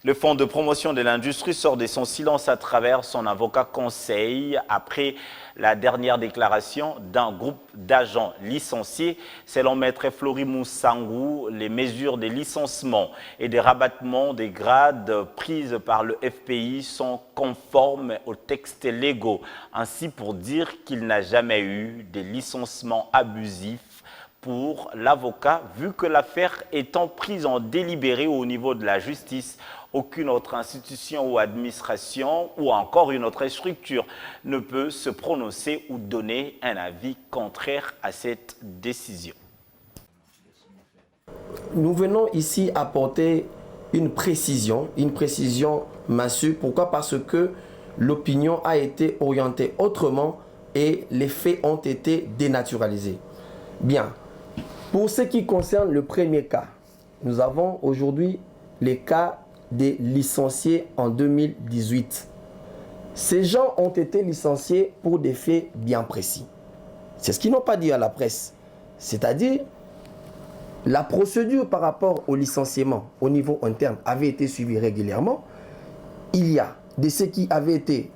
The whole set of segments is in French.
Le Fonds de promotion de l'industrie sort de son silence à travers son avocat conseil après la dernière déclaration d'un groupe d'agents licenciés. Selon Maître Flori Moussangou, les mesures de licenciement et de rabattement des grades prises par le FPI sont conformes aux textes légaux. Ainsi pour dire qu'il n'a jamais eu de licenciement abusif pour l'avocat, vu que l'affaire étant prise en délibéré au niveau de la justice, aucune autre institution ou administration ou encore une autre structure ne peut se prononcer ou donner un avis contraire à cette décision. Nous venons ici apporter une précision massue. Pourquoi? Parce que l'opinion a été orientée autrement et les faits ont été dénaturalisés. Bien. Pour ce qui concerne le premier cas, nous avons aujourd'hui les cas des licenciés en 2018. Ces gens ont été licenciés pour des faits bien précis. C'est ce qu'ils n'ont pas dit à la presse. C'est-à-dire, la procédure par rapport au licenciement au niveau interne avait été suivie régulièrement. Il y a de ceux qui avaient été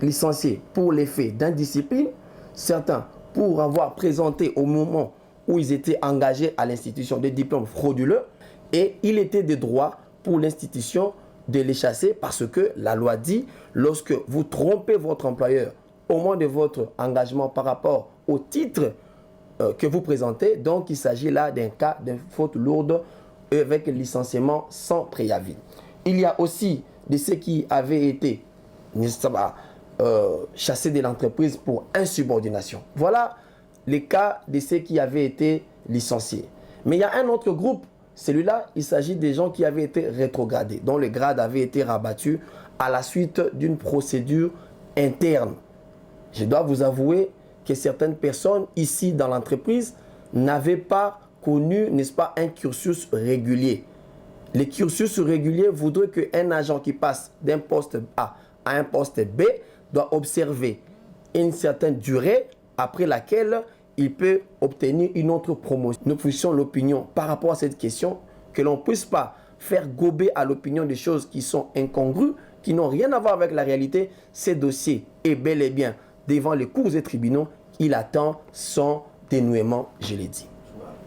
licenciés pour les faits d'indiscipline, certains pour avoir présenté au moment où ils étaient engagés à l'institution des diplômes frauduleux, et il était de droit pour l'institution de les chasser parce que la loi dit, lorsque vous trompez votre employeur au moment de votre engagement par rapport au titre que vous présentez, donc il s'agit là d'un cas de faute lourde avec licenciement sans préavis. Il y a aussi de ceux qui avaient été chassés de l'entreprise pour insubordination. Voilà les cas de ceux qui avaient été licenciés. Mais il y a un autre groupe, celui-là, il s'agit des gens qui avaient été rétrogradés, dont le grade avait été rabattu à la suite d'une procédure interne. Je dois vous avouer que certaines personnes ici dans l'entreprise n'avaient pas connu, n'est-ce pas, un cursus régulier. Les cursus réguliers voudraient qu'un agent qui passe d'un poste A à un poste B doit observer une certaine durée après laquelle il peut obtenir une autre promotion. Nous poussons l'opinion par rapport à cette question, que l'on ne puisse pas faire gober à l'opinion des choses qui sont incongrues, qui n'ont rien à voir avec la réalité. Ce dossier est bel et bien devant les cours et tribunaux. Il attend son dénouement, je l'ai dit.